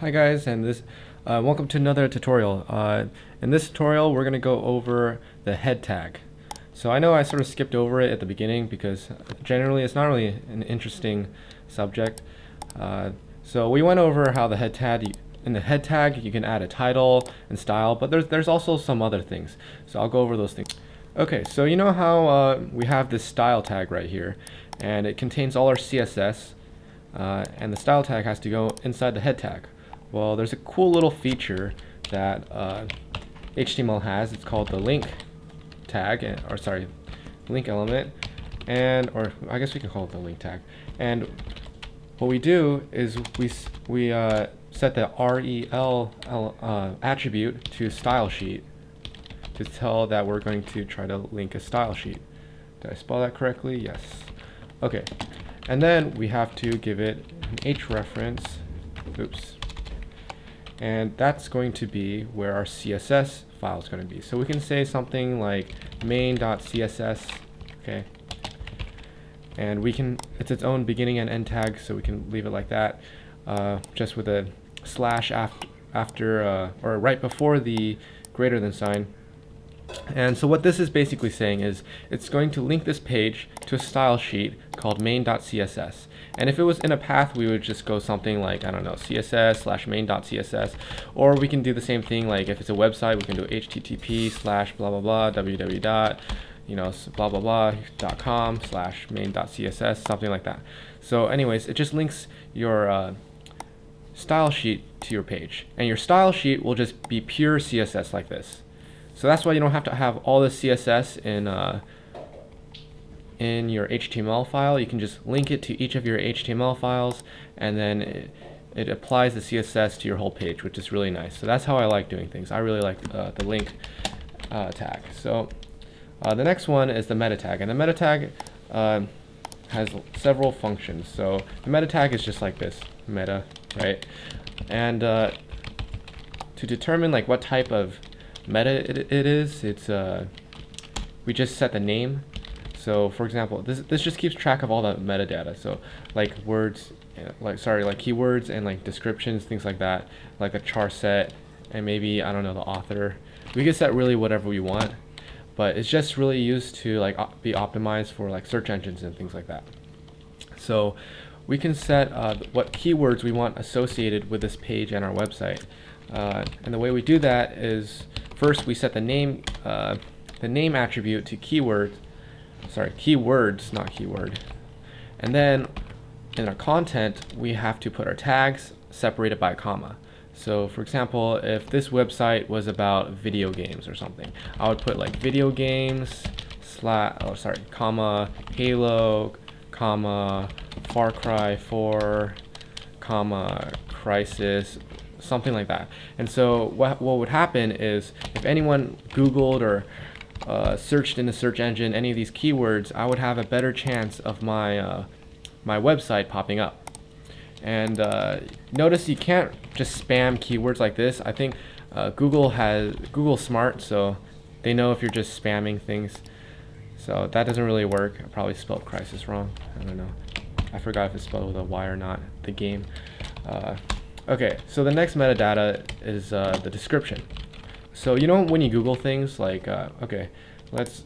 Hi guys, and welcome to another tutorial. In this tutorial, we're going to go over the head tag. So I know I sort of skipped over it at the beginning because generally it's not really an interesting subject. So we went over how the head tag, in the head tag you can add a title and style, but there's also some other things. So I'll go over those things. Okay, so you know how we have this style tag right here, and it contains all our CSS, and the style tag has to go inside the head tag. Well, there's a cool little feature that HTML has. It's called the link tag, or sorry, link element, or I guess we can call it the link tag. And what we do is we set the rel attribute to style sheet to tell that we're going to try to link a style sheet. Did I spell that correctly? Yes. Okay. And then we have to give it an h reference. Oops. And that's going to be where our CSS file is going to be. So we can say something like main.css, okay? And it's its own beginning and end tag, so we can leave it like that, just with a slash after or right before the greater than sign. And so what this is basically saying is it's going to link this page to a style sheet called main.css. And if it was in a path, we would just go something like, I don't know, css/main.css, or we can do the same thing, like if it's a website, we can do http/blah blah blah www. Blah blah blah.com/main.css, something like that. So anyways, it just links your style sheet to your page, and your style sheet will just be pure CSS like this. So that's why you don't have to have all the CSS in your HTML file. You can just link it to each of your HTML files, and then it applies the CSS to your whole page, which is really nice. So that's how I like doing things. I really like the link tag. So the next one is the meta tag, and the meta tag has several functions. So the meta tag is just like this, meta, right? And to determine like what type of meta it is, we just set the name. So for example, this just keeps track of all the metadata. So like words, like keywords and like descriptions, things like that, like a char set, and maybe, I don't know, the author. We can set really whatever we want, but it's just really used to like be optimized for like search engines and things like that. So we can set what keywords we want associated with this page and our website. And the way we do that is, first we set the name attribute to keywords, not keyword. And then in our content, we have to put our tags separated by a comma. So for example, if this website was about video games or something, I would put like video games comma Halo, comma Far Cry 4, comma Crisis, something like that. And so what would happen is, if anyone Googled or searched in the search engine any of these keywords, I would have a better chance of my my website popping up. And notice you can't just spam keywords like this. I think Google's smart, so they know if you're just spamming things. So that doesn't really work. I probably spelled crisis wrong. I don't know. I forgot if it's spelled with a Y or not, the game. Okay, so the next metadata is the description. So when you Google things like, okay, let's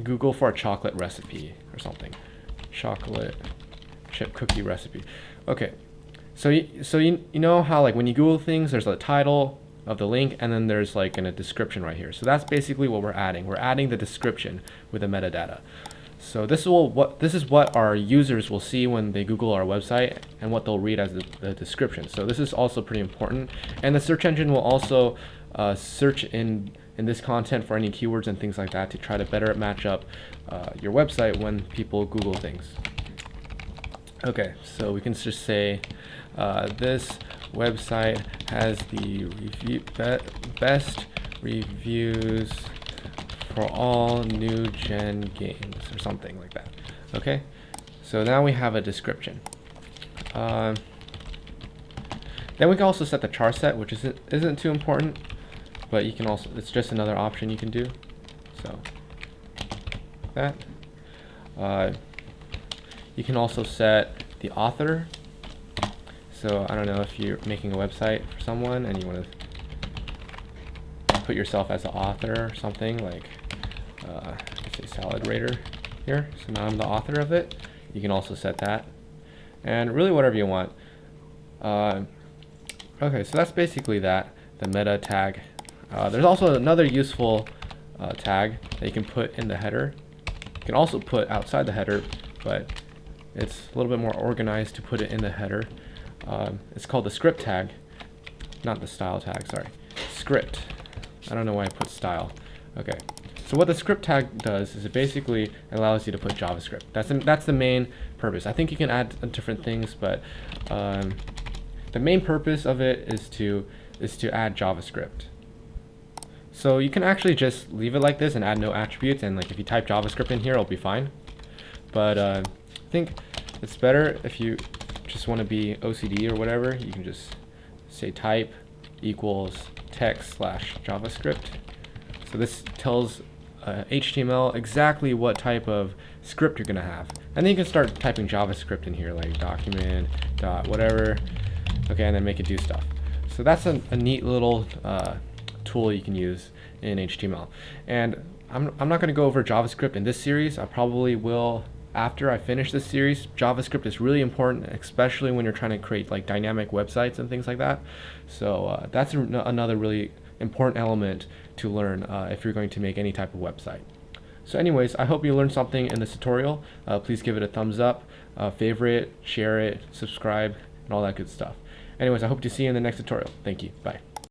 Google for a chocolate recipe or something. Chocolate chip cookie recipe. Okay, so you know how like when you Google things, there's a title of the link, and then there's like a description right here. So that's basically what we're adding. We're adding the description with the metadata. So this is what our users will see when they Google our website, and what they'll read as the description. So this is also pretty important. And the search engine will also search in this content for any keywords and things like that to try to better match up your website when people Google things. Okay, so we can just say this website has the best reviews for all new gen games, or something like that. Okay, so now we have a description. Then we can also set the char set, which isn't too important, but you can also, it's just another option you can do. So that you can also set the author. So So I don't know if you're making a website for someone and you want to put yourself as the author or something, like let's say salad raider here. So now I'm the author of it. You can also set that, and really whatever you want. Okay, so that's basically that, the meta tag. There's also another useful tag that you can put in the header. You can also put outside the header, but it's a little bit more organized to put it in the header. It's called the script tag, not the style tag, sorry. Script. I don't know why I put style. Okay, so what the script tag does is it basically allows you to put JavaScript. That's the main purpose. I think you can add different things, but the main purpose of it is to add JavaScript. So you can actually just leave it like this and add no attributes, and like if you type JavaScript in here, it'll be fine. But I think it's better if you just want to be OCD or whatever. You can just say type equals text/JavaScript. So this tells HTML exactly what type of script you're going to have. And then you can start typing JavaScript in here, like document dot whatever. Okay, and then make it do stuff. So that's a neat little tool you can use in HTML. And I'm not going to go over JavaScript in this series. I probably will after I finish this series. JavaScript is really important, especially when you're trying to create like dynamic websites and things like that. So that's another really important element to learn if you're going to make any type of website. So anyways, I hope you learned something in this tutorial. Please give it a thumbs up, favorite, share it, subscribe, and all that good stuff. Anyways, I hope to see you in the next tutorial. Thank you. Bye.